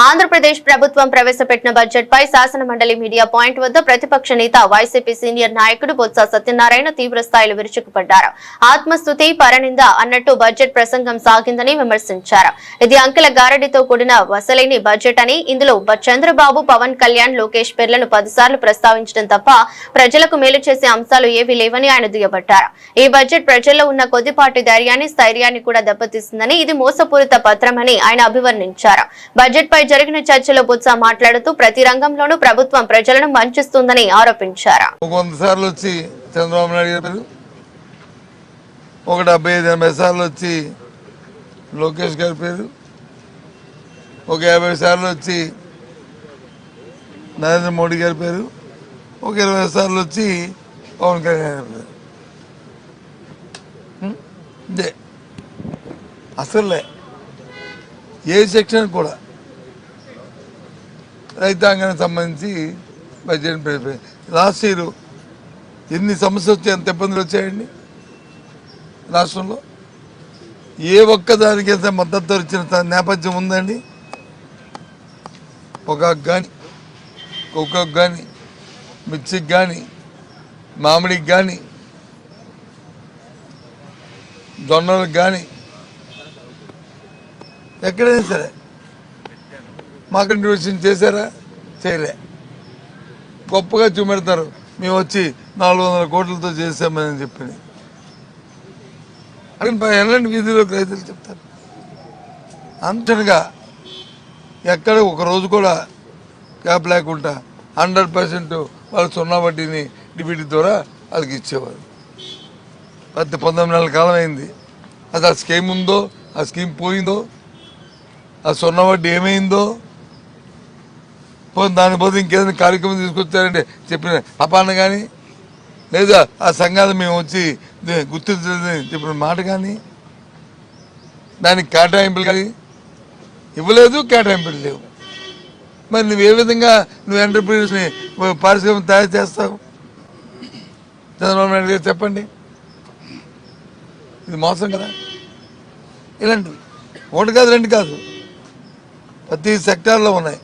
ఆంధ్రప్రదేశ్ ప్రభుత్వం ప్రవేశపెట్టిన బడ్జెట్ పై శాసన మండలి మీడియా పాయింట్ వద్ద ప్రతిపక్ష నేత వైసీపీ సీనియర్ నాయకుడు బొత్స సత్యనారాయణ తీవ్ర స్థాయిలో విరుచుకుపడ్డారు. ఆత్మస్తుతి పరనింద అన్నట్టు బడ్జెట్ ప్రసంగం సాగిందని విమర్శించారు. ఇది అంకెల గారడితో కూడిన వసలేని బడ్జెట్ అని, ఇందులో చంద్రబాబు, పవన్ కళ్యాణ్, లోకేష్ పేర్లను 10 సార్లు ప్రస్తావించడం తప్ప ప్రజలకు మేలు చేసే అంశాలు ఏవీ లేవని ఆయన దుయ్యబట్టారు. ఈ బడ్జెట్ ప్రజల్లో ఉన్న కొద్దిపాటి ధైర్యాన్ని, స్థైర్యాన్ని కూడా దెబ్బతీస్తుందని, ఇది మోసపూరిత పత్రమని ఆయన అభివర్ణించారు. బడ్జెట్ పై జరిగిన చర్చలో బొత్స మాట్లాడుతూ ప్రతి రంగంలోనూ ప్రభుత్వం ప్రజలను వంచిస్తుందని ఆరోపించారు. 100 సార్లు వచ్చి చంద్రబాబు నాయుడు గారు, 75-80 సార్లు వచ్చి లోకేష్ గారి పేరు, 50 సార్లు వచ్చి నరేంద్ర మోడీ గారి పేరు, 20 సార్లు వచ్చి పవన్ కళ్యాణ్ గారి పేరు. ఇదే అసలే ఏ సెక్షన్ కూడా రైతాంగానికి సంబంధించి బడ్జెట్ లాస్ట్ ఇయర్ ఎన్ని సమస్యలు వచ్చాయి, ఎంత ఇబ్బందులు వచ్చాయండి రాష్ట్రంలో. ఏ ఒక్కదానికి అయితే మద్దతు ఇచ్చిన నేపథ్యం ఉందండి. పొగాకు కానీ, కోకోకు కానీ, మిర్చికి కానీ, మామిడికి కానీ, జొన్నలకు కానీ, ఎక్కడైనా సరే మార్కెట్ చేశారా? చేయలే. గొప్పగా చూపెడతారు, మేము వచ్చి 400 కోట్లతో చేసామని చెప్పి. ఎలాంటి వీధిలోకి రైతులు చెప్తారు? అంతగా ఎక్కడ ఒక రోజు కూడా గ్యాప్ లేకుండా 100% వాళ్ళు 0 వడ్డీని డిబిటీ ద్వారా వాళ్ళకి ఇచ్చేవారు. 19 నెలల కాలం అయింది. అది ఆ స్కీమ్ ఉందో, ఆ స్కీమ్ పోయిందో, ఆ 0 వడ్డీ ఏమైందో, దాని పోతే ఇంకేదైనా కార్యక్రమం తీసుకొచ్చారంటే చెప్పిన అపాన కానీ, లేదా ఆ సంఘాలు మేము వచ్చి గుర్తించలేదని చెప్పిన మాట కానీ, దానికి కేటాయింపులు కానీ ఇవ్వలేదు, కేటాయింపులు లేవు. మరి నువ్వు ఏ విధంగా ఎంటర్ప్రైనర్స్ని పారిశ్రామిక తయారు చేస్తావు? చంద్రబాబు నాయుడు గారు చెప్పండి. ఇది మోసం కదా. ఇలాంటివి 1 కాదు 2 కాదు, ప్రతి సెక్టార్లో ఉన్నాయి.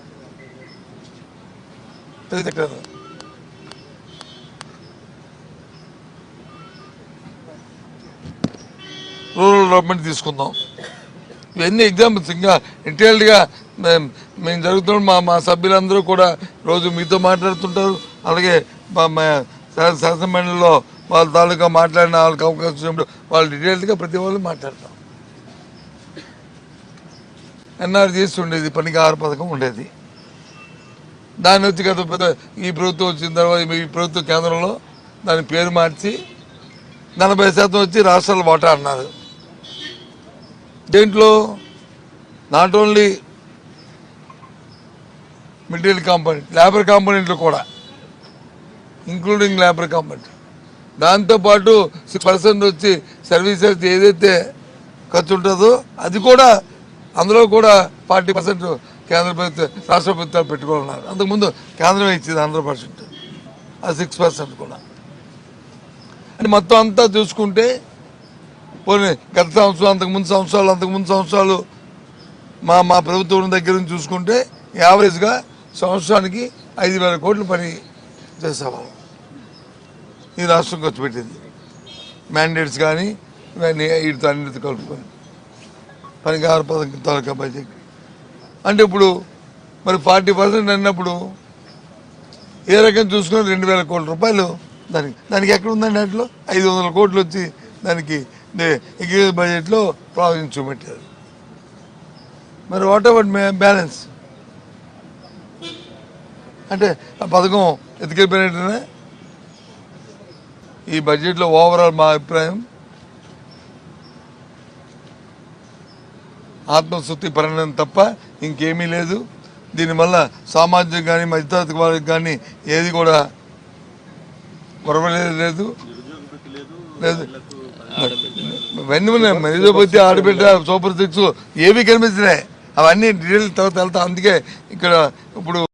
ప్రతి సెక్టార్లో రూరల్ డెవలప్మెంట్ తీసుకుందాం. ఇవన్నీ ఎగ్జాంపుల్స్. ఇంకా డీటెయిల్డ్గా మేము జరుగుతున్న మా సభ్యులందరూ కూడా రోజు మీతో మాట్లాడుతుంటారు. అలాగే శాసనమండలిలో వాళ్ళ తాలూకా మాట్లాడిన వాళ్ళకి అవకాశం వచ్చినప్పుడు వాళ్ళు డీటెయిల్డ్గా ప్రతి వాళ్ళు మాట్లాడతాం. ఎన్ఆర్జీఎస్ ఉండేది, పనికి 6 పథకం ఉండేది. దాన్ని వచ్చి గత ఈ ప్రభుత్వం వచ్చిన తర్వాత ఈ ప్రభుత్వ కేంద్రంలో దాని పేరు మార్చి 40% వచ్చి రాష్ట్రాల వాటా అన్నారు. దేంట్లో not only material component, labour కాంపోనెంట్లు కూడా, ఇంక్లూడింగ్ లేబర్ కాంపోనెంట్. దాంతోపాటు 6% వచ్చి సర్వీసెస్ ఏదైతే ఖర్చు ఉంటుందో అది కూడా, అందులో కూడా 40% కేంద్ర ప్రభుత్వం, రాష్ట్ర ప్రభుత్వాలు పెట్టుకోవాలన్నారు. అంతకుముందు కేంద్రమే ఇచ్చింది 100%, ఆ 6% కూడా. అంటే మొత్తం అంతా చూసుకుంటే పోనీ గత సంవత్సరం, అంతకుముందు సంవత్సరాలు మా ప్రభుత్వం దగ్గర నుంచి చూసుకుంటే యావరేజ్గా సంవత్సరానికి 5,000 కోట్లు పని చేసేవాళ్ళం. ఈ రాష్ట్రం ఖర్చు పెట్టింది మ్యాండేట్స్ కానీ ఇవన్నీ వీటితో అన్నిటితో కలుపుకొని పనికి 6 పథకం తాలూకా బడ్జెట్. అంటే ఇప్పుడు మరి 40% అన్నప్పుడు ఏ రకం చూసుకుని 2,000 కోట్ల రూపాయలు దానికి ఎక్కడ ఉందండి? దాంట్లో 500 కోట్లు వచ్చి దానికి ఎగ్జిక్యూటివ్ బడ్జెట్లో ప్రావిజన్ చూపెట్టారు. మరి వాట్ అబౌట్ బ్యాలెన్స్? అంటే ఆ పథకం ఎత్తుకెళ్ళిపోయినట్టునే. ఈ బడ్జెట్లో ఓవరాల్ మా అభిప్రాయం ఆత్మశుద్ధి పరిణామం తప్ప ఇంకేమీ లేదు. దీనివల్ల సామాజిక కానీ మధ్యతరగతి వాళ్ళకి కానీ ఏది కూడా గొడవలేదు లేదు. ఇవన్నీ ఉన్నాయి. మరిదోపతి, ఆడబిడ్డ, సూపర్ 6 ఏవి కనిపిస్తున్నాయి. అవన్నీ డీటెయిల్ తర్వాత వెళ్తా. అందుకే ఇక్కడ ఇప్పుడు